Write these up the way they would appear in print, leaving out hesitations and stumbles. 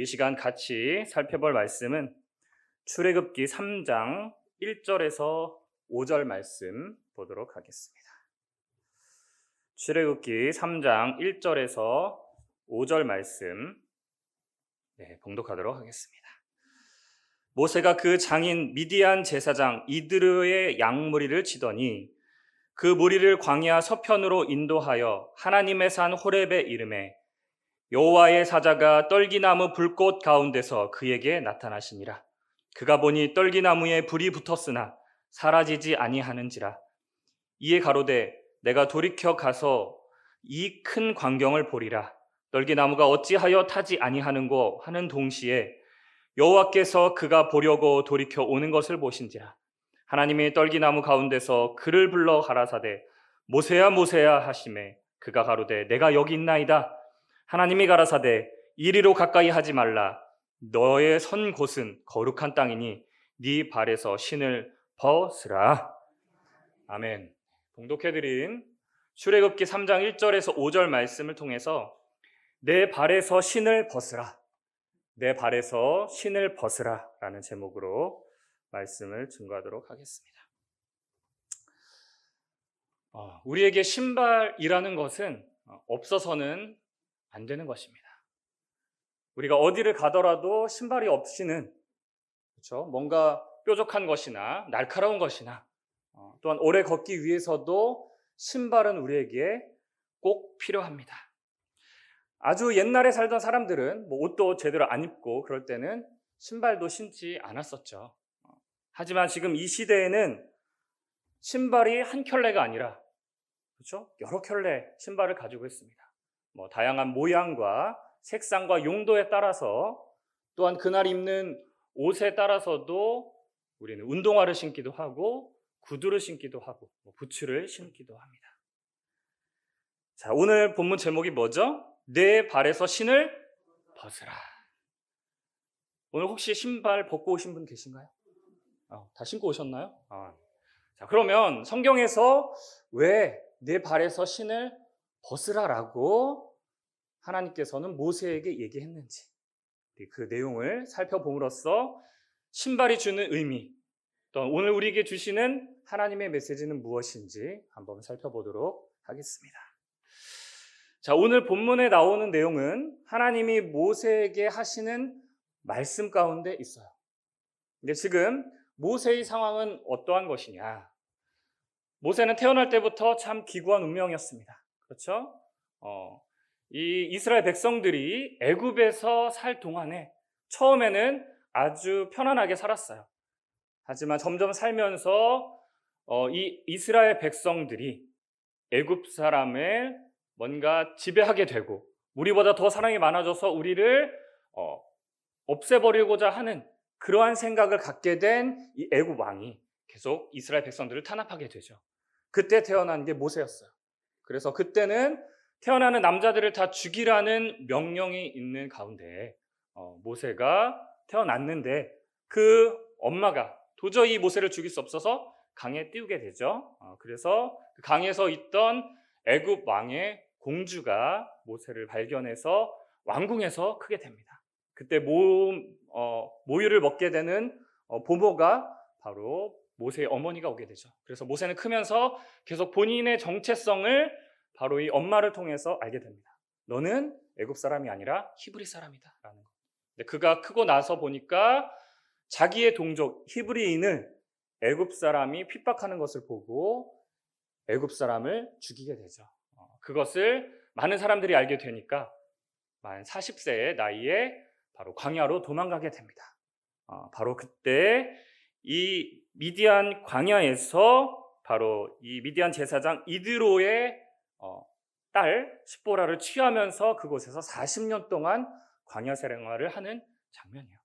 이 시간 같이 살펴볼 말씀은 출애굽기 3장 1절에서 5절 말씀 보도록 하겠습니다. 출애굽기 3장 1절에서 5절 말씀 봉독하도록 하겠습니다. 모세가 그 장인 미디안 제사장 이드로의 양무리를 치더니 그 무리를 광야 서편으로 인도하여 하나님의 산 호렙에 이르매 여호와의 사자가 떨기나무 불꽃 가운데서 그에게 나타나시니라. 그가 보니 떨기나무에 불이 붙었으나 사라지지 아니하는지라. 이에 가로되 내가 돌이켜 가서 이 큰 광경을 보리라. 떨기나무가 어찌하여 타지 아니하는고 하는 동시에 여호와께서 그가 보려고 돌이켜 오는 것을 보신지라. 하나님이 떨기나무 가운데서 그를 불러 가라사대 모세야 모세야 하시매 그가 가로되 내가 여기 있나이다. 하나님이 가라사대 이리로 가까이 하지 말라. 너의 선 곳은 거룩한 땅이니 네 발에서 신을 벗으라. 아멘. 봉독해드린 출애굽기 3장 1절에서 5절 말씀을 통해서 내 발에서 신을 벗으라, 내 발에서 신을 벗으라 라는 제목으로 말씀을 증거하도록 하겠습니다. 우리에게 신발이라는 것은 없어서는 안 되는 것입니다. 우리가 어디를 가더라도 신발이 없이는, 그렇죠? 뭔가 뾰족한 것이나 날카로운 것이나 또한 오래 걷기 위해서도 신발은 우리에게 꼭 필요합니다. 아주 옛날에 살던 사람들은 옷도 제대로 안 입고 그럴 때는 신발도 신지 않았었죠. 하지만 지금 이 시대에는 신발이 한 켤레가 아니라, 그렇죠? 여러 켤레 신발을 가지고 있습니다. 다양한 모양과 색상과 용도에 따라서 또한 그날 입는 옷에 따라서도 우리는 운동화를 신기도 하고 구두를 신기도 하고 부츠를 신기도 합니다. 자, 오늘 본문 제목이 뭐죠? 내 발에서 신을 벗으라. 오늘 혹시 신발 벗고 오신 분 계신가요? 다 신고 오셨나요? 자, 그러면 성경에서 왜 내 발에서 신을 벗으라라고 하나님께서는 모세에게 얘기했는지 그 내용을 살펴봄으로써 신발이 주는 의미, 또 오늘 우리에게 주시는 하나님의 메시지는 무엇인지 한번 살펴보도록 하겠습니다. 자, 오늘 본문에 나오는 내용은 하나님이 모세에게 하시는 말씀 가운데 있어요. 근데 지금 모세의 상황은 어떠한 것이냐? 모세는 태어날 때부터 참 기구한 운명이었습니다. 그렇죠? 이 이스라엘 백성들이 애굽에서 살 동안에 처음에는 아주 편안하게 살았어요. 하지만 점점 살면서 이 이스라엘 백성들이 애굽 사람을 뭔가 지배하게 되고 우리보다 더 사랑이 많아져서 우리를 없애버리고자 하는 그러한 생각을 갖게 된 이 애굽 왕이 계속 이스라엘 백성들을 탄압하게 되죠. 그때 태어난 게 모세였어요. 그래서 그때는 태어나는 남자들을 다 죽이라는 명령이 있는 가운데 모세가 태어났는데 그 엄마가 도저히 모세를 죽일 수 없어서 강에 띄우게 되죠. 그래서 그 강에서 있던 애굽 왕의 공주가 모세를 발견해서 왕궁에서 크게 됩니다. 그때 모유를 먹게 되는 부모가 바로 모세의 어머니가 오게 되죠. 그래서 모세는 크면서 계속 본인의 정체성을 바로 이 엄마를 통해서 알게 됩니다. 너는 애굽 사람이 아니라 히브리 사람이다 라는 거. 근데 그가 크고 나서 보니까 자기의 동족 히브리인을 애굽 사람이 핍박하는 것을 보고 애굽 사람을 죽이게 되죠. 그것을 많은 사람들이 알게 되니까 만 40세의 나이에 바로 광야로 도망가게 됩니다. 바로 그때 이 미디안 광야에서 바로 이 미디안 제사장 이드로의 딸 십보라를 취하면서 그곳에서 40년 동안 광야 생활을 하는 장면이에요.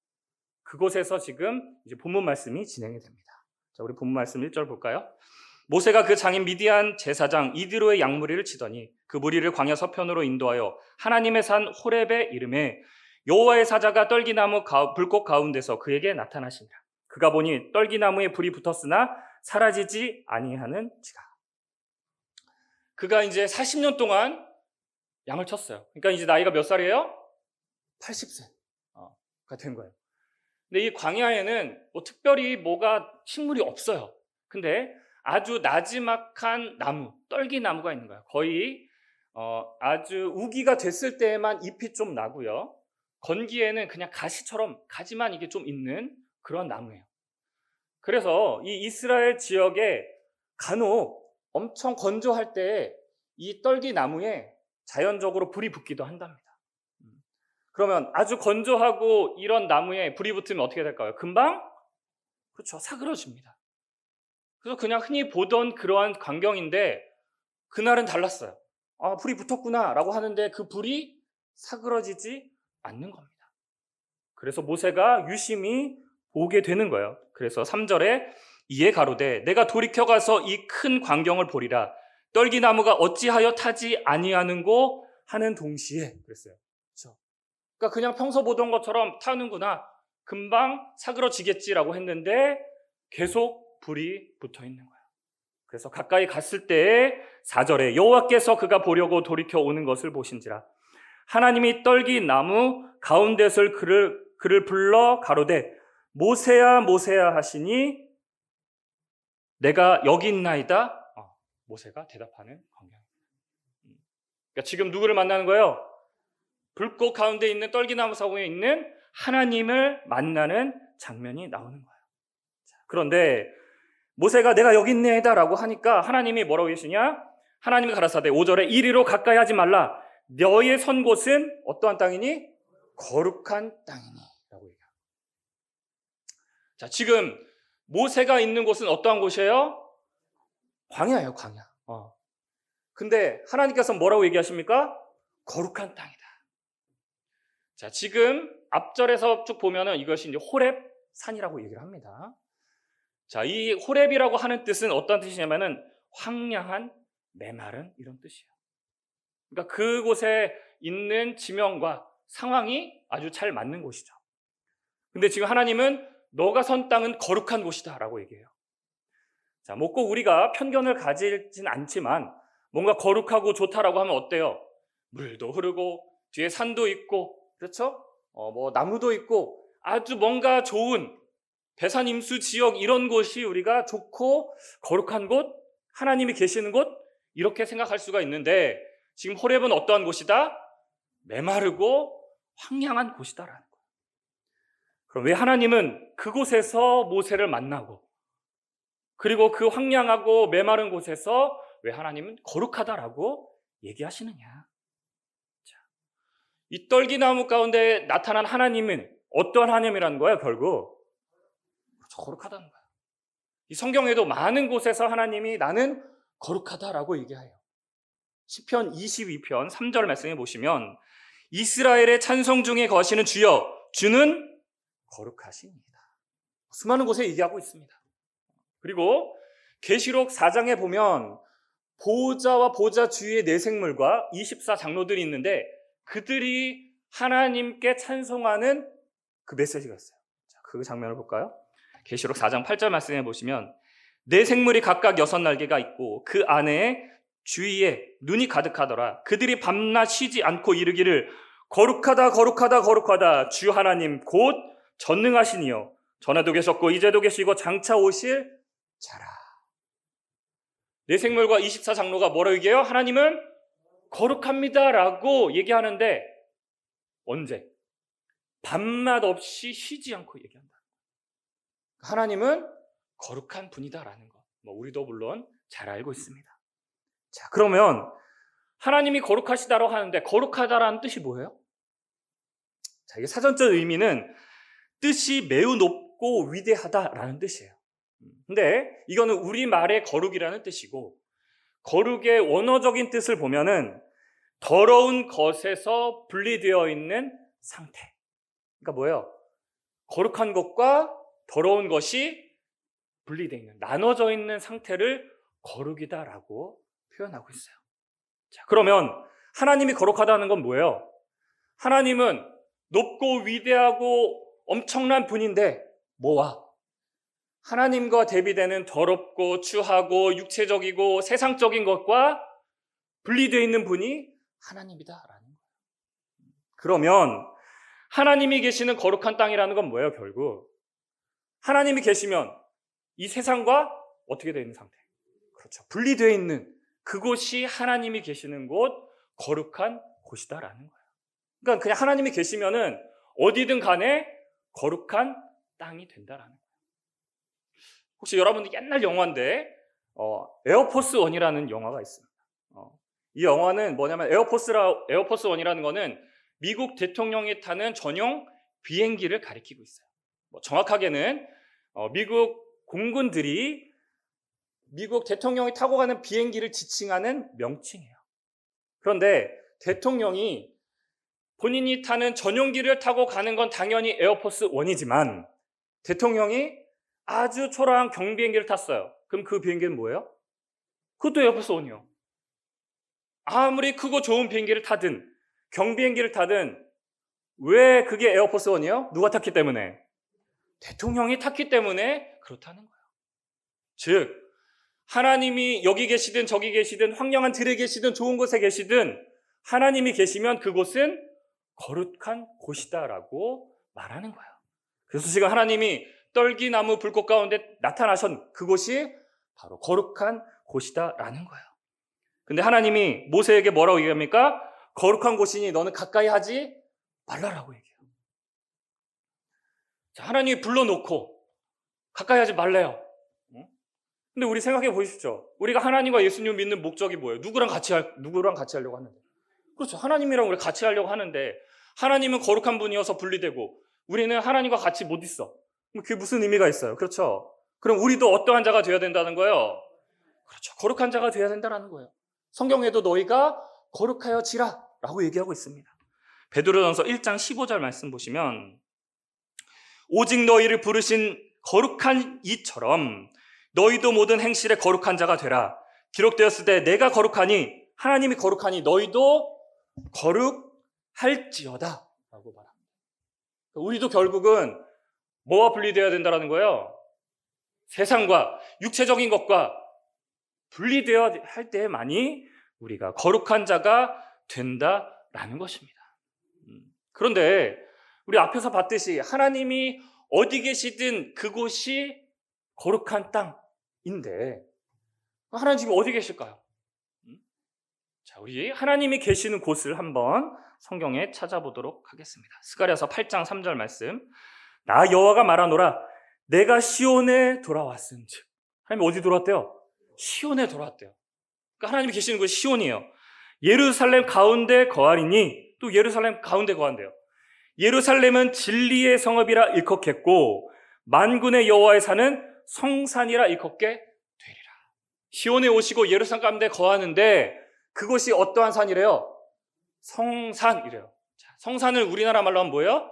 그곳에서 지금 이제 본문 말씀이 진행이 됩니다. 자, 우리 본문 말씀 1절 볼까요? 모세가 그 장인 미디안 제사장 이드로의 양무리를 치더니 그 무리를 광야 서편으로 인도하여 하나님의 산 호렙에 이르매 여호와의 사자가 떨기나무 불꽃 가운데서 그에게 나타나시니라. 그가 보니 떨기나무에 불이 붙었으나 사라지지 아니하는지라. 그가 이제 40년 동안 양을 쳤어요. 그러니까 이제 나이가 몇 살이에요? 80세. 된 거예요. 근데 이 광야에는 뭐 특별히 뭐가 식물이 없어요. 근데 아주 나지막한 나무, 떨기나무가 있는 거예요. 거의 아주 우기가 됐을 때에만 잎이 좀 나고요. 건기에는 그냥 가지만 이게 좀 있는 그런 나무예요. 그래서 이 이스라엘 지역에 간혹 엄청 건조할 때 이 떨기나무에 자연적으로 불이 붙기도 한답니다. 그러면 아주 건조하고 이런 나무에 불이 붙으면 어떻게 될까요? 금방 그렇죠, 사그러집니다. 그래서 그냥 흔히 보던 그러한 광경인데 그날은 달랐어요. 아, 불이 붙었구나 라고 하는데 그 불이 사그러지지 않는 겁니다. 그래서 모세가 유심히 보게 되는 거예요. 그래서 3절에 이에 가로되 내가 돌이켜 가서 이 큰 광경을 보리라. 떨기나무가 어찌하여 타지 아니하는고 하는 동시에 그랬어요. 그렇죠? 그러니까 그냥 평소 보던 것처럼 타는구나, 금방 사그러지겠지라고 했는데 계속 불이 붙어 있는 거예요. 그래서 가까이 갔을 때에 4절에 여호와께서 그가 보려고 돌이켜 오는 것을 보신지라. 하나님이 떨기나무 가운데서 그를 불러 가로되 모세야 모세야 하시니 내가 여기 있나이다. 모세가 대답하는 광경입니다. 그러니까 지금 누구를 만나는 거예요? 불꽃 가운데 있는 떨기나무 사공에 있는 하나님을 만나는 장면이 나오는 거예요. 그런데 모세가 내가 여기 있네이다 라고 하니까 하나님이 뭐라고 계시냐? 하나님이 가라사대 5절에 이리로 가까이 하지 말라. 너의 선 곳은 어떠한 땅이니? 거룩한 땅이니 라고 얘기합니다. 자, 지금 모세가 있는 곳은 어떠한 곳이에요? 광야예요, 광야. 근데 하나님께서 뭐라고 얘기하십니까? 거룩한 땅이다. 자, 지금 앞절에서 쭉 보면은 이것이 이제 호렙 산이라고 얘기를 합니다. 자, 이 호렙이라고 하는 뜻은 어떤 뜻이냐면은 황량한, 메마른 이런 뜻이에요. 그러니까 그곳에 있는 지명과 상황이 아주 잘 맞는 곳이죠. 근데 지금 하나님은 너가 선 땅은 거룩한 곳이다 라고 얘기해요. 자, 뭐 꼭 우리가 편견을 가지진 않지만 뭔가 거룩하고 좋다라고 하면 어때요? 물도 흐르고 뒤에 산도 있고, 그렇죠? 뭐 나무도 있고 아주 뭔가 좋은 배산 임수 지역 이런 곳이 우리가 좋고 거룩한 곳, 하나님이 계시는 곳 이렇게 생각할 수가 있는데 지금 호렙은 어떠한 곳이다? 메마르고 황량한 곳이다라는 거예요. 그럼 왜 하나님은 그곳에서 모세를 만나고 그리고 그 황량하고 메마른 곳에서 왜 하나님은 거룩하다라고 얘기하시느냐? 자, 이 떨기나무 가운데 나타난 하나님은 어떠한 하나님이라는 거예요? 결국 거룩하다는 거예요. 이 성경에도 많은 곳에서 하나님이 나는 거룩하다라고 얘기해요. 시편 22편 3절 말씀해 보시면 이스라엘의 찬송 중에 거하시는 주여 주는 거룩하십니다. 수많은 곳에 얘기하고 있습니다. 그리고 계시록 4장에 보면 보좌와 보좌 주위의 네 생물과 24장로들이 있는데 그들이 하나님께 찬송하는 그 메시지가 있어요. 자, 그 장면을 볼까요? 계시록 4장 8절 말씀해 보시면 네 생물이 각각 6날개가 있고 그 안에 주위에 눈이 가득하더라. 그들이 밤낮 쉬지 않고 이르기를 거룩하다 거룩하다 거룩하다 주 하나님 곧 전능하시니요 전에도 계셨고 이제도 계시고 장차 오실 자라. 네 생물과 24장로가 뭐라고 얘기해요? 하나님은 거룩합니다 라고 얘기하는데 언제? 밤낮 없이 쉬지 않고 얘기한다. 하나님은 거룩한 분이다라는 거. 우리도 물론 잘 알고 있습니다. 자, 그러면 하나님이 거룩하시다라고 하는데 거룩하다라는 뜻이 뭐예요? 자, 이게 사전적 의미는 뜻이 매우 높고 위대하다라는 뜻이에요. 근데 이거는 우리말의 거룩이라는 뜻이고 거룩의 원어적인 뜻을 보면은 더러운 것에서 분리되어 있는 상태. 그러니까 뭐예요? 거룩한 것과 더러운 것이 분리되어 있는, 나눠져 있는 상태를 거룩이다라고 표현하고 있어요. 자, 그러면 하나님이 거룩하다는 건 뭐예요? 하나님은 높고 위대하고 엄청난 분인데 뭐와? 하나님과 대비되는 더럽고 추하고 육체적이고 세상적인 것과 분리되어 있는 분이 하나님이다라는 거예요. 그러면 하나님이 계시는 거룩한 땅이라는 건 뭐예요, 결국? 하나님이 계시면 이 세상과 어떻게 되어 있는 상태? 그렇죠. 분리되어 있는 그곳이 하나님이 계시는 곳, 거룩한 곳이다라는 거예요. 그러니까 그냥 하나님이 계시면은 어디든 간에 거룩한 땅이 된다라는 거예요. 혹시 여러분들 옛날 영화인데 에어포스 원이라는 영화가 있습니다. 이 영화는 뭐냐면 에어포스 원이라는 거는 미국 대통령이 타는 전용 비행기를 가리키고 있어요. 정확하게는 미국 공군들이 미국 대통령이 타고 가는 비행기를 지칭하는 명칭이에요. 그런데 대통령이 본인이 타는 전용기를 타고 가는 건 당연히 에어포스 원이지만 대통령이 아주 초라한 경비행기를 탔어요. 그럼 그 비행기는 뭐예요? 그것도 에어포스 원이요. 아무리 크고 좋은 비행기를 타든 경비행기를 타든 왜 그게 에어포스 원이요? 누가 탔기 때문에? 대통령이 탔기 때문에 그렇다는 거예요. 즉 하나님이 여기 계시든 저기 계시든 황량한 들에 계시든 좋은 곳에 계시든 하나님이 계시면 그곳은 거룩한 곳이다라고 말하는 거예요. 그래서 지금 하나님이 떨기나무 불꽃 가운데 나타나신 그곳이 바로 거룩한 곳이다라는 거예요. 근데 하나님이 모세에게 뭐라고 얘기합니까? 거룩한 곳이니 너는 가까이 하지 말라라고 얘기해요. 자, 하나님이 불러놓고 가까이 하지 말래요. 근데 우리 생각해 보십시오. 우리가 하나님과 예수님을 믿는 목적이 뭐예요? 누구랑 같이 하려고 하는데? 그렇죠. 하나님이랑 우리 같이 하려고 하는데 하나님은 거룩한 분이어서 분리되고 우리는 하나님과 같이 못 있어. 그게 무슨 의미가 있어요? 그렇죠. 그럼 우리도 어떠한 자가 되어야 된다는 거예요? 그렇죠. 거룩한 자가 되어야 된다는 거예요. 성경에도 너희가 거룩하여지라 라고 얘기하고 있습니다. 베드로전서 1장 15절 말씀 보시면 오직 너희를 부르신 거룩한 이처럼 너희도 모든 행실에 거룩한 자가 되라. 기록되었을 때 내가 거룩하니 하나님이 거룩하니 너희도 거룩할지어다 라고 말합니다. 우리도 결국은 뭐와 분리되어야 된다는 거예요? 세상과 육체적인 것과 분리되어야 할 때만이 우리가 거룩한 자가 된다라는 것입니다. 그런데 우리 앞에서 봤듯이 하나님이 어디 계시든 그곳이 거룩한 땅인데 하나님 지금 어디 계실까요? 자, 우리 하나님이 계시는 곳을 한번 성경에 찾아보도록 하겠습니다. 스가랴서 8장 3절 말씀. 나 여호와가 말하노라 내가 시온에 돌아왔은즉. 하나님 어디 돌아왔대요? 시온에 돌아왔대요. 그러니까 하나님이 계시는 곳이 시온이에요. 예루살렘 가운데 거하리니 또 예루살렘 가운데 거한대요. 예루살렘은 진리의 성읍이라 일컫겠고 만군의 여호와의 산은 성산이라 일컫게 되리라. 시온에 오시고 예루살렘 가운데 거하는데 그것이 어떠한 산이래요? 성산이래요. 자, 성산을 우리나라 말로 하면 뭐예요?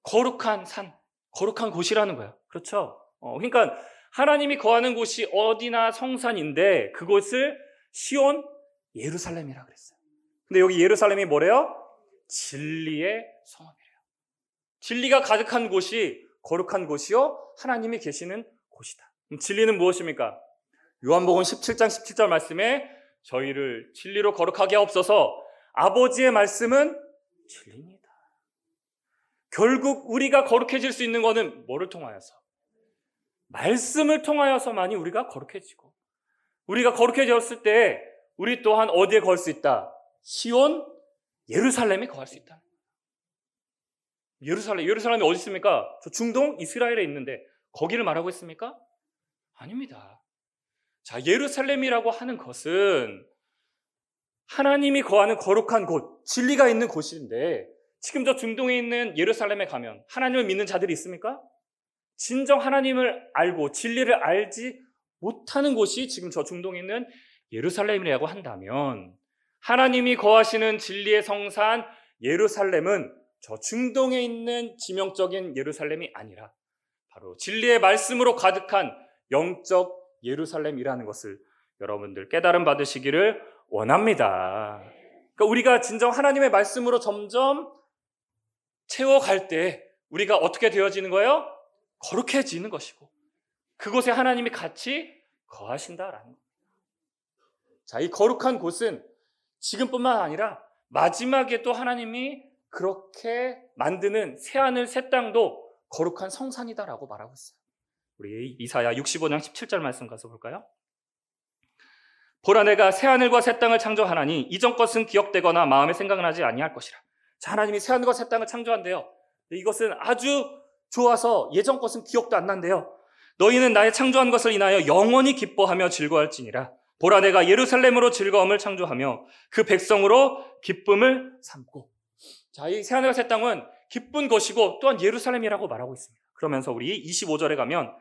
거룩한 산, 거룩한 곳이라는 거예요. 그렇죠? 그러니까 하나님이 거하는 곳이 어디나 성산인데 그곳을 시온 예루살렘이라 그랬어요. 근데 여기 예루살렘이 뭐래요? 진리의 성읍이래요. 진리가 가득한 곳이 거룩한 곳이요 하나님이 계시는 곳이다. 그럼 진리는 무엇입니까? 요한복음 17장 17절 말씀에 저희를 진리로 거룩하게 하옵소서. 아버지의 말씀은 진리입니다. 결국 우리가 거룩해질 수 있는 것은 뭐를 통하여서? 말씀을 통하여서만이 우리가 거룩해지고 우리가 거룩해졌을 때 우리 또한 어디에 거할 수 있다? 시온 예루살렘에 거할 수 있다. 예루살렘이 어디 있습니까? 저 중동 이스라엘에 있는데 거기를 말하고 있습니까? 아닙니다. 자, 예루살렘이라고 하는 것은 하나님이 거하는 거룩한 곳, 진리가 있는 곳인데 지금 저 중동에 있는 예루살렘에 가면 하나님을 믿는 자들이 있습니까? 진정 하나님을 알고 진리를 알지 못하는 곳이 지금 저 중동에 있는 예루살렘이라고 한다면 하나님이 거하시는 진리의 성산 예루살렘은 저 중동에 있는 지명적인 예루살렘이 아니라 바로 진리의 말씀으로 가득한 영적 예루살렘이라는 것을 여러분들 깨달음 받으시기를 원합니다. 그러니까 우리가 진정 하나님의 말씀으로 점점 채워갈 때 우리가 어떻게 되어지는 거예요? 거룩해지는 것이고 그곳에 하나님이 같이 거하신다라는 겁니다. 자, 이 거룩한 곳은 지금뿐만 아니라 마지막에 또 하나님이 그렇게 만드는 새하늘 새 땅도 거룩한 성산이다라고 말하고 있어요. 우리 이사야 65장 17절 말씀 가서 볼까요? 보라 내가 새하늘과 새 땅을 창조하나니 이전 것은 기억되거나 마음에 생각나지 아니할 것이라. 자, 하나님이 새하늘과 새 땅을 창조한대요. 이것은 아주 좋아서 예전 것은 기억도 안 난대요. 너희는 나의 창조한 것을 인하여 영원히 기뻐하며 즐거워할지니라. 보라 내가 예루살렘으로 즐거움을 창조하며 그 백성으로 기쁨을 삼고. 자, 이 새하늘과 새 땅은 기쁜 것이고 또한 예루살렘이라고 말하고 있습니다. 그러면서 우리 25절에 가면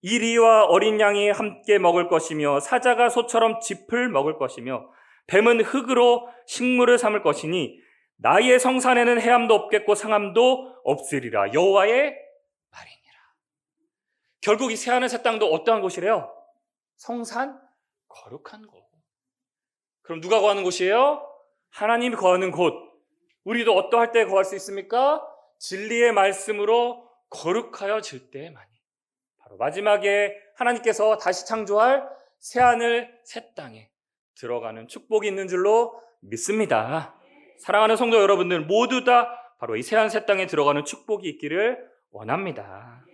이리와 어린 양이 함께 먹을 것이며 사자가 소처럼 짚을 먹을 것이며 뱀은 흙으로 식물을 삼을 것이니 나의 성산에는 해함도 없겠고 상함도 없으리라. 여호와의 말이니라. 결국 이 새하늘 새 땅도 어떠한 곳이래요? 성산, 거룩한 곳. 그럼 누가 거하는 곳이에요? 하나님이 거하는 곳. 우리도 어떠할 때 거할 수 있습니까? 진리의 말씀으로 거룩하여질 때만이. 바로 마지막에 하나님께서 다시 창조할 새하늘 새 땅에 들어가는 축복이 있는 줄로 믿습니다. 사랑하는 성도 여러분들 모두 다 바로 이 새하늘 새 땅에 들어가는 축복이 있기를 원합니다.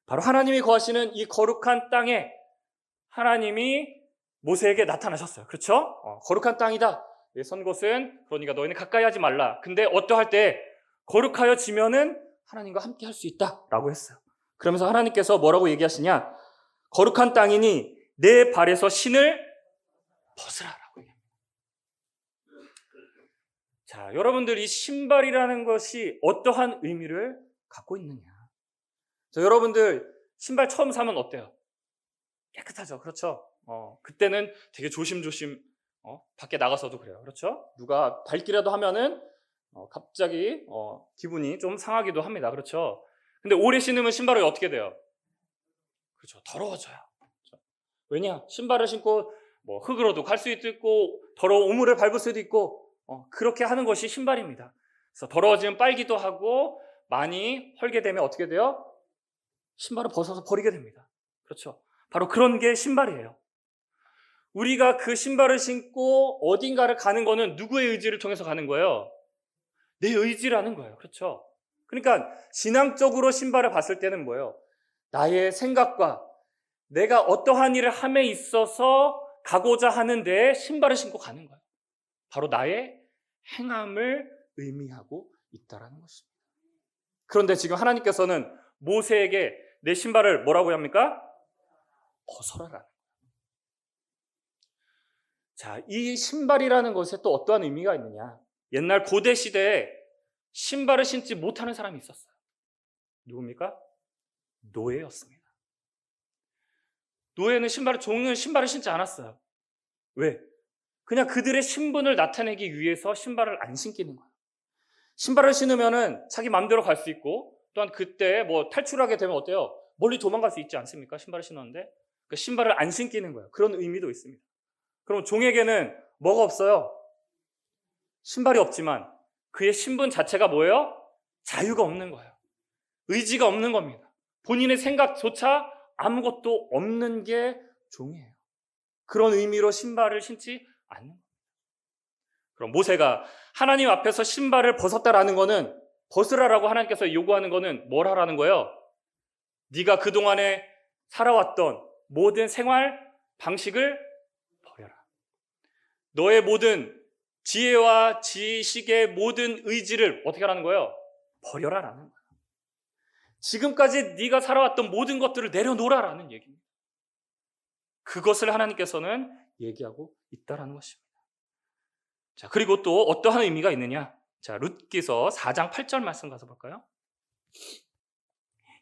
바로 하나님이 거하시는 이 거룩한 땅에 하나님이 모세에게 나타나셨어요. 그렇죠? 거룩한 땅이다. 선 곳은 그러니까 너희는 가까이 하지 말라. 근데 어떠할 때 거룩하여지면은 하나님과 함께 할 수 있다라고 했어요. 그러면서 하나님께서 뭐라고 얘기하시냐? 거룩한 땅이니 내 발에서 신을 벗으라라고 얘기합니다. 자, 여러분들 이 신발이라는 것이 어떠한 의미를 갖고 있느냐? 자, 여러분들 신발 처음 사면 어때요? 깨끗하죠, 그렇죠? 그때는 되게 조심조심 밖에 나가서도 그래요, 그렇죠? 누가 밟기라도 하면은 갑자기 기분이 좀 상하기도 합니다, 그렇죠? 근데 오래 신으면 신발이 어떻게 돼요? 그렇죠, 더러워져요. 그렇죠? 왜냐? 신발을 신고 뭐 흙으로도 갈 수도 있고 더러운 오물을 밟을 수도 있고 그렇게 하는 것이 신발입니다. 그래서 더러워지면 빨기도 하고 많이 헐게 되면 어떻게 돼요? 신발을 벗어서 버리게 됩니다. 그렇죠? 바로 그런 게 신발이에요. 우리가 그 신발을 신고 어딘가를 가는 거는 누구의 의지를 통해서 가는 거예요? 내 의지라는 거예요. 그렇죠? 그러니까 신앙적으로 신발을 봤을 때는 뭐예요? 나의 생각과 내가 어떠한 일을 함에 있어서 가고자 하는데 신발을 신고 가는 거예요. 바로 나의 행함을 의미하고 있다는 것입니다. 그런데 지금 하나님께서는 모세에게 내 신발을 뭐라고 합니까? 벗어라라는 거예요. 자, 이 신발이라는 것에 또 어떠한 의미가 있느냐? 옛날 고대 시대에 신발을 신지 못하는 사람이 있었어요. 누굽니까? 노예였습니다. 노예는 종은 신발을 신지 않았어요. 왜? 그냥 그들의 신분을 나타내기 위해서 신발을 안 신기는 거예요. 신발을 신으면은 자기 마음대로 갈 수 있고 또한 그때 뭐 탈출하게 되면 어때요? 멀리 도망갈 수 있지 않습니까? 신발을 신었는데 그 신발을 안 신기는 거예요. 그런 의미도 있습니다. 그럼 종에게는 뭐가 없어요? 신발이 없지만 그의 신분 자체가 뭐예요? 자유가 없는 거예요. 의지가 없는 겁니다. 본인의 생각조차 아무것도 없는 게 종이에요. 그런 의미로 신발을 신지 않는 겁니다. 그럼 모세가 하나님 앞에서 신발을 벗었다라는 거는 벗으라라고 하나님께서 요구하는 거는 뭘 하라는 거예요? 네가 그동안에 살아왔던 모든 생활 방식을 버려라. 너의 모든 지혜와 지식의 모든 의지를 어떻게 하라는 거예요? 버려라라는 거예요. 지금까지 네가 살아왔던 모든 것들을 내려놓으라라는 얘기입니다. 그것을 하나님께서는 얘기하고 있다라는 것입니다. 자, 그리고 또 어떠한 의미가 있느냐? 자, 룻기서 4장 8절 말씀 가서 볼까요?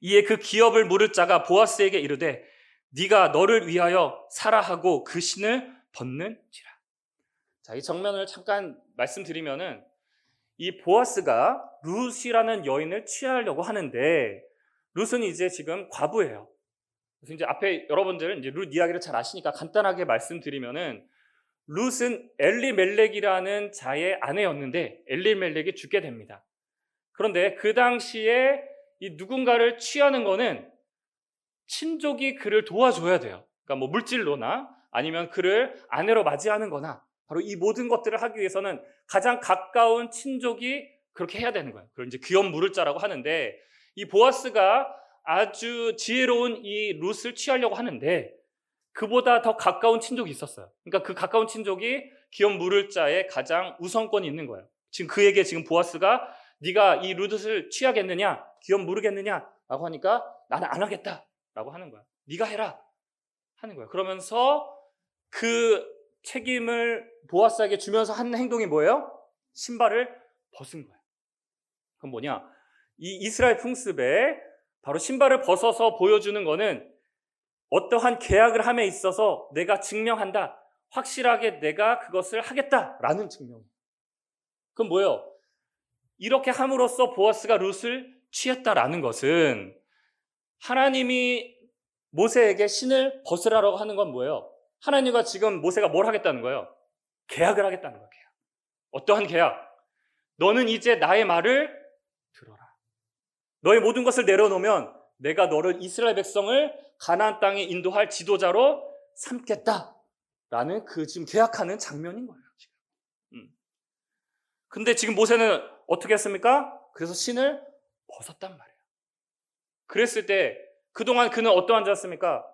이에 그 기업을 물을 자가 보아스에게 이르되 네가 너를 위하여 사라 하고 그 신을 벗는지라. 자, 이 정면을 잠깐 말씀드리면은 이 보아스가 룻이라는 여인을 취하려고 하는데 룻은 이제 지금 과부예요. 그래서 이제 앞에 여러분들 이제 룻 이야기를 잘 아시니까 간단하게 말씀드리면은 룻은 엘리멜렉이라는 자의 아내였는데 엘리멜렉이 죽게 됩니다. 그런데 그 당시에 이 누군가를 취하는 거는 친족이 그를 도와줘야 돼요. 그러니까 뭐 물질로나 아니면 그를 아내로 맞이하는 거나 바로 이 모든 것들을 하기 위해서는 가장 가까운 친족이 그렇게 해야 되는 거예요. 그걸 이제 귀염 물을 자라고 하는데, 이 보아스가 아주 지혜로운 이 룻을 취하려고 하는데 그보다 더 가까운 친족이 있었어요. 그러니까 그 가까운 친족이 귀염 물을 자에 가장 우선권이 있는 거예요. 지금 그에게 지금 보아스가 네가 이 룻을 취하겠느냐, 귀염 물으겠느냐 라고 하니까 나는 안 하겠다 라고 하는 거야. 네가 해라 하는 거야. 그러면서 그 책임을 보아스에게 주면서 한 행동이 뭐예요? 신발을 벗은 거예요. 그건 뭐냐? 이 이스라엘 풍습에 바로 신발을 벗어서 보여주는 거는 어떠한 계약을 함에 있어서 내가 증명한다, 확실하게 내가 그것을 하겠다라는 증명이에요. 그건 뭐예요? 이렇게 함으로써 보아스가 룻을 취했다라는 것은 하나님이 모세에게 신을 벗으라고 하는 건 뭐예요? 하나님과 지금 모세가 뭘 하겠다는 거예요? 계약을 하겠다는 거예요. 계약. 어떠한 계약? 너는 이제 나의 말을 들어라. 너의 모든 것을 내려놓으면 내가 너를 이스라엘 백성을 가나안 땅에 인도할 지도자로 삼겠다라는 그 지금 계약하는 장면인 거예요. 지금. 근데 지금 모세는 어떻게 했습니까? 그래서 신을 벗었단 말이에요. 그랬을 때 그동안 그는 어떠한 자였습니까?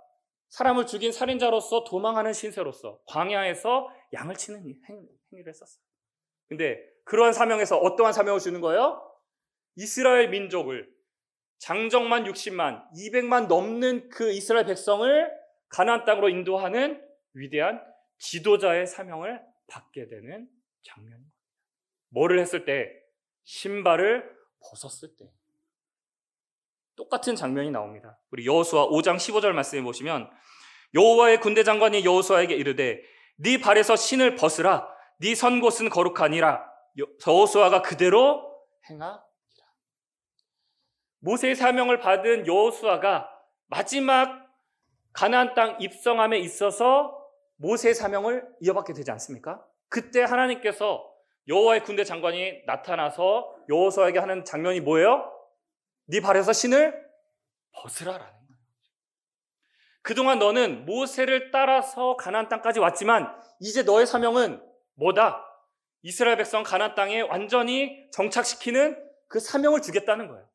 사람을 죽인 살인자로서 도망하는 신세로서 광야에서 양을 치는 행위를 했었어요. 근데 그러한 사명에서 어떠한 사명을 주는 거예요? 이스라엘 민족을 장정만 60만, 200만 넘는 그 이스라엘 백성을 가나안 땅으로 인도하는 위대한 지도자의 사명을 받게 되는 장면입니다. 뭐를 했을 때? 신발을 벗었을 때. 똑같은 장면이 나옵니다. 우리 여호수아 5장 15절 말씀해 보시면 여호와의 군대 장관이 여호수아에게 이르되 네 발에서 신을 벗으라. 네 선 곳은 거룩하니라. 여호수아가 그대로 행하니라. 모세의 사명을 받은 여호수아가 마지막 가나안 땅 입성함에 있어서 모세의 사명을 이어받게 되지 않습니까? 그때 하나님께서 여호와의 군대 장관이 나타나서 여호수아에게 하는 장면이 뭐예요? 네 발에서 신을 벗으라라는 거예요. 그동안 너는 모세를 따라서 가나안 땅까지 왔지만 이제 너의 사명은 뭐다? 이스라엘 백성 가나안 땅에 완전히 정착시키는 그 사명을 주겠다는 거예요.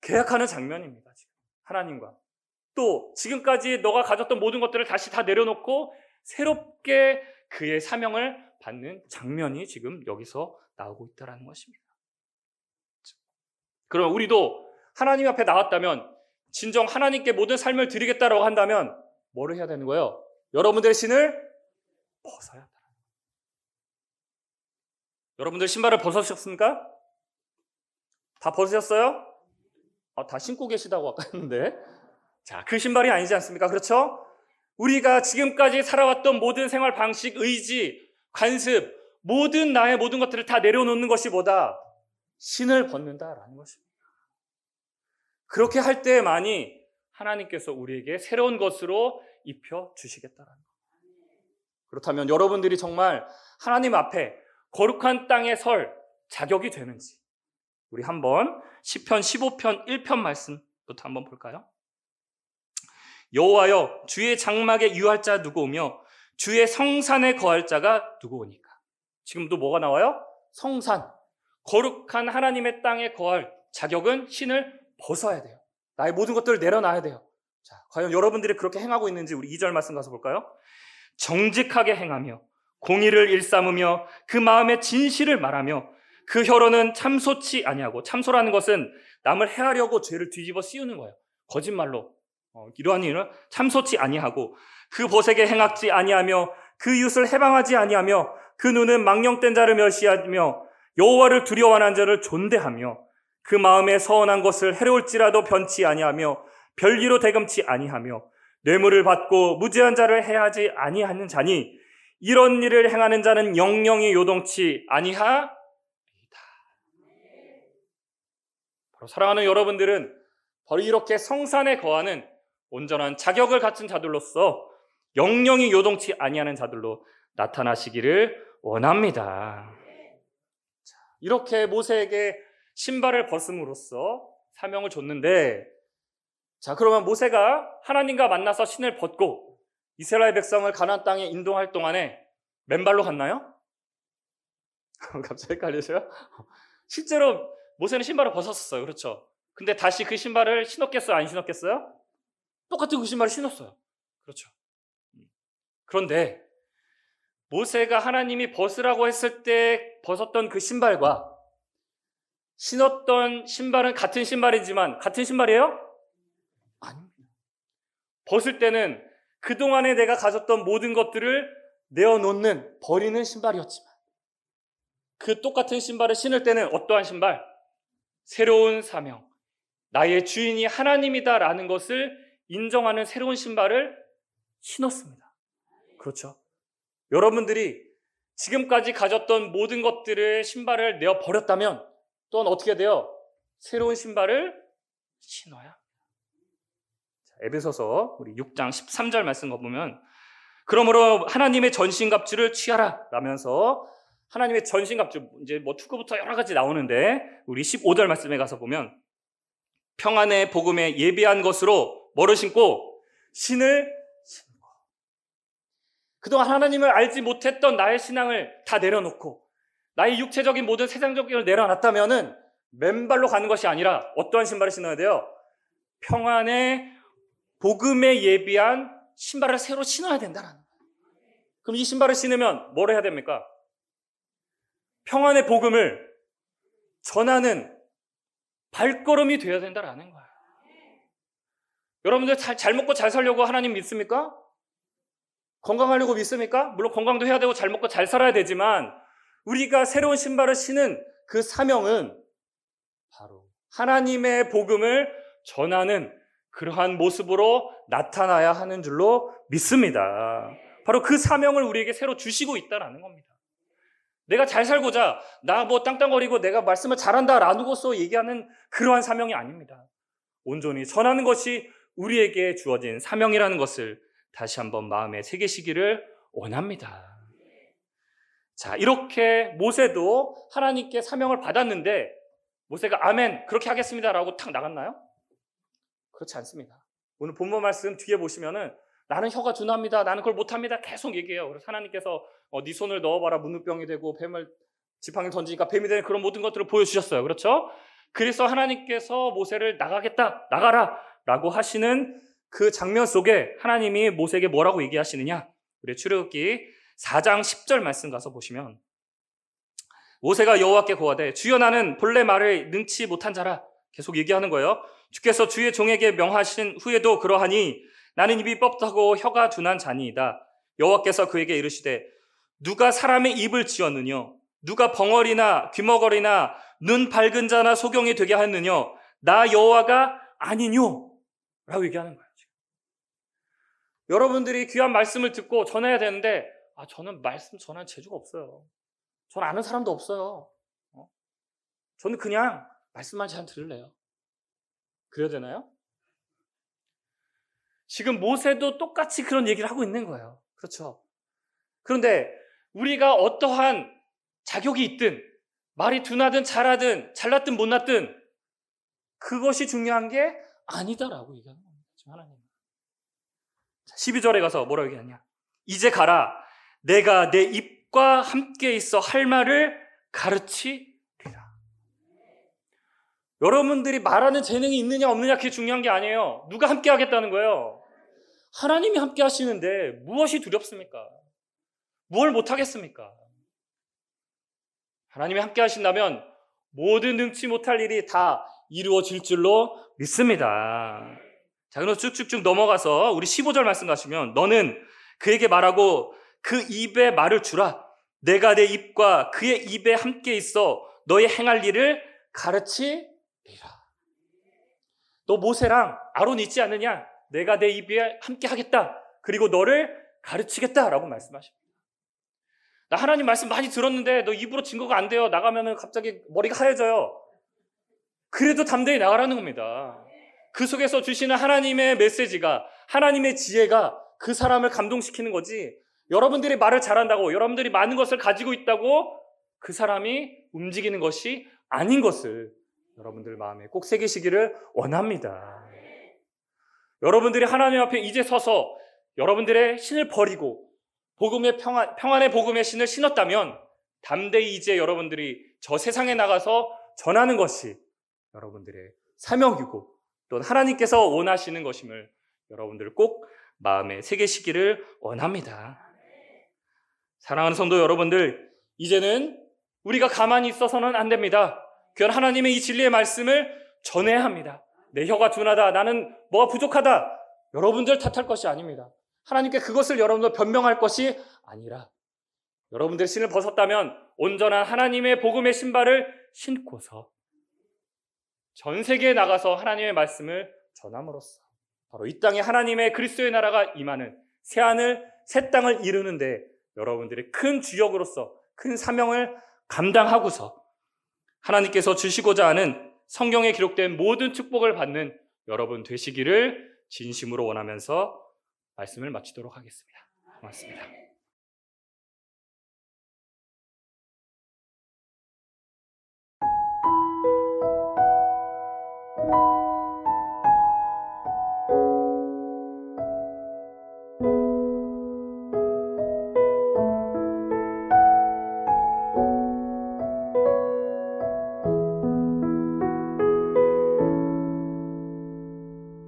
계약하는 장면입니다. 지금 하나님과. 또 지금까지 너가 가졌던 모든 것들을 다시 다 내려놓고 새롭게 그의 사명을 받는 장면이 지금 여기서 나오고 있다는 것입니다. 그럼 우리도 하나님 앞에 나왔다면 진정 하나님께 모든 삶을 드리겠다라고 한다면 뭐를 해야 되는 거예요? 여러분들의 신을 벗어야 한다. 여러분들 신발을 벗으셨습니까? 다 벗으셨어요? 다 신고 계시다고 아까 했는데. 자, 그 신발이 아니지 않습니까? 그렇죠? 우리가 지금까지 살아왔던 모든 생활 방식, 의지, 관습, 나의 모든 것들을 다 내려놓는 것이 뭐다? 신을 벗는다라는 것입니다. 그렇게 할 때만이 하나님께서 우리에게 새로운 것으로 입혀주시겠다라는 것. 그렇다면 여러분들이 정말 하나님 앞에 거룩한 땅에 설 자격이 되는지 우리 한번 시편 15편 1편 말씀부터 한번 볼까요? 여호와여 주의 장막에 유할 자 누구오며 주의 성산에 거할 자가 누구오니까. 지금도 뭐가 나와요? 성산, 거룩한 하나님의 땅에 거할 자격은 신을 벗어야 돼요. 나의 모든 것들을 내려놔야 돼요. 자, 과연 여러분들이 그렇게 행하고 있는지 우리 2절 말씀 가서 볼까요? 정직하게 행하며 공의를 일삼으며 그 마음에 진실을 말하며 그 혀로는 참소치 아니하고, 참소라는 것은 남을 해하려고 죄를 뒤집어 씌우는 거예요. 거짓말로 이러한 일을 참소치 아니하고 그 보색에 행악지 아니하며 그 이웃을 해방하지 아니하며 그 눈은 망령된 자를 멸시하며 여호와를 두려워하는 자를 존대하며 그 마음에 서운한 것을 해로울지라도 변치 아니하며 별리로 대금치 아니하며 뇌물을 받고 무죄한 자를 해하지 아니하는 자니 이런 일을 행하는 자는 영영이 요동치 아니하리이다. 바로 사랑하는 여러분들은 바로 이렇게 성산에 거하는 온전한 자격을 갖춘 자들로서 영영이 요동치 아니하는 자들로 나타나시기를 원합니다. 자, 이렇게 모세에게 신발을 벗음으로써 사명을 줬는데, 자, 그러면 모세가 하나님과 만나서 신을 벗고 이스라엘 백성을 가나안 땅에 인도할 동안에 맨발로 갔나요? 갑자기 헷갈리세요? 실제로 모세는 신발을 벗었어요. 그렇죠? 근데 다시 그 신발을 신었겠어요? 안 신었겠어요? 똑같은 그 신발을 신었어요. 그렇죠? 그런데 모세가 하나님이 벗으라고 했을 때 벗었던 그 신발과 신었던 신발은 같은 신발이지만 같은 신발이에요? 아닙니다. 벗을 때는 그동안에 내가 가졌던 모든 것들을 내어놓는, 버리는 신발이었지만 그 똑같은 신발을 신을 때는 어떠한 신발? 새로운 사명, 나의 주인이 하나님이다라는 것을 인정하는 새로운 신발을 신었습니다. 그렇죠? 여러분들이 지금까지 가졌던 모든 것들을 신발을 내어버렸다면 또한 어떻게 돼요? 새로운 신발을 신어야 합니다. 에베소서 우리 6장 13절 말씀 보면 그러므로 하나님의 전신갑주를 취하라 라면서 하나님의 전신갑주 이제 뭐 투구부터 여러 가지 나오는데 우리 15절 말씀에 가서 보면 평안의 복음에 예비한 것으로 뭐를 신고? 신을 신고. 그동안 하나님을 알지 못했던 나의 신앙을 다 내려놓고 나의 육체적인 모든 세상적인 걸 내려놨다면은 맨발로 가는 것이 아니라 어떠한 신발을 신어야 돼요? 평안의 복음에 예비한 신발을 새로 신어야 된다는 거예요. 그럼 이 신발을 신으면 뭘 해야 됩니까? 평안의 복음을 전하는 발걸음이 되어야 된다는 거예요. 여러분들 잘 먹고 잘 살려고 하나님 믿습니까? 건강하려고 믿습니까? 물론 건강도 해야 되고 잘 먹고 잘 살아야 되지만 우리가 새로운 신발을 신은 그 사명은 바로 하나님의 복음을 전하는 그러한 모습으로 나타나야 하는 줄로 믿습니다. 바로 그 사명을 우리에게 새로 주시고 있다는 겁니다. 내가 잘 살고자 나 뭐 땅땅거리고 내가 말씀을 잘한다라는 것으로 얘기하는 그러한 사명이 아닙니다. 온전히 전하는 것이 우리에게 주어진 사명이라는 것을 다시 한번 마음에 새기시기를 원합니다. 자, 이렇게 모세도 하나님께 사명을 받았는데 모세가 아멘 그렇게 하겠습니다라고 탁 나갔나요? 그렇지 않습니다. 오늘 본문 말씀 뒤에 보시면은 나는 혀가 둔합니다. 나는 그걸 못합니다. 계속 얘기해요. 그래서 하나님께서 네 손을 넣어봐라. 문우병이 되고 뱀을 지팡이 던지니까 뱀이 되는 그런 모든 것들을 보여주셨어요. 그렇죠? 그래서 하나님께서 모세를 나가라 라고 하시는 그 장면 속에 하나님이 모세에게 뭐라고 얘기하시느냐? 우리 출애굽기 4장 10절 말씀 가서 보시면 모세가 여호와께 고하되 주여 나는 본래 말을 능치 못한 자라 계속 얘기하는 거예요. 주께서 주의 종에게 명하신 후에도 그러하니 나는 입이 뻣뻣하고 혀가 둔한 자니이다. 여호와께서 그에게 이르시되 누가 사람의 입을 지었느냐? 누가 벙어리나 귀머거리나 눈 밝은 자나 소경이 되게 하느냐? 나 여호와가 아니뇨? 라고 얘기하는 거예요. 지금. 여러분들이 귀한 말씀을 듣고 전해야 되는데 저는 말씀 전할 재주가 없어요. 전 아는 사람도 없어요. 저는 그냥 말씀만 잘 들을래요. 그래야 되나요? 지금 모세도 똑같이 그런 얘기를 하고 있는 거예요. 그렇죠? 그런데 우리가 어떠한 자격이 있든 말이 둔하든 잘하든 잘났든 못났든 그것이 중요한 게 아니다라고 얘기하는 겁니다. 지금 하나님. 12절에 가서 뭐라고 얘기하냐? 이제 가라. 내가 내 입과 함께 있어 할 말을 가르치리라. 여러분들이 말하는 재능이 있느냐 없느냐 그게 중요한 게 아니에요. 누가 함께 하겠다는 거예요? 하나님이 함께 하시는데 무엇이 두렵습니까? 무엇을 못하겠습니까? 하나님이 함께 하신다면 모든 능치 못할 일이 다 이루어질 줄로 믿습니다. 자, 그럼 쭉쭉쭉 넘어가서 우리 15절 말씀 가시면 너는 그에게 말하고 그 입에 말을 주라. 내가 내 입과 그의 입에 함께 있어 너의 행할 일을 가르치리라. 너 모세랑 아론 있지 않느냐? 내가 내 입에 함께 하겠다. 그리고 너를 가르치겠다라고 말씀하십니다. 나 하나님 말씀 많이 들었는데 너 입으로 증거가 안 돼요. 나가면은 갑자기 머리가 하얘져요. 그래도 담대히 나가라는 겁니다. 그 속에서 주시는 하나님의 메시지가, 하나님의 지혜가 그 사람을 감동시키는 거지, 여러분들이 말을 잘한다고, 여러분들이 많은 것을 가지고 있다고 그 사람이 움직이는 것이 아닌 것을 여러분들 마음에 꼭 새기시기를 원합니다. 여러분들이 하나님 앞에 이제 서서 여러분들의 신을 버리고 복음의 평안의 복음의 신을 신었다면 담대히 이제 여러분들이 저 세상에 나가서 전하는 것이 여러분들의 사명이고 또 하나님께서 원하시는 것임을 여러분들 꼭 마음에 새기시기를 원합니다. 사랑하는 성도 여러분들, 이제는 우리가 가만히 있어서는 안 됩니다. 귀한 하나님의 이 진리의 말씀을 전해야 합니다. 내 혀가 둔하다, 나는 뭐가 부족하다, 여러분들 탓할 것이 아닙니다. 하나님께 그것을 여러분들 변명할 것이 아니라 여러분들 신을 벗었다면 온전한 하나님의 복음의 신발을 신고서 전 세계에 나가서 하나님의 말씀을 전함으로써 바로 이 땅에 하나님의 그리스도의 나라가 임하는 새하늘 새 땅을 이루는데 여러분들의 큰 주역으로서 큰 사명을 감당하고서 하나님께서 주시고자 하는 성경에 기록된 모든 축복을 받는 여러분 되시기를 진심으로 원하면서 말씀을 마치도록 하겠습니다. 고맙습니다.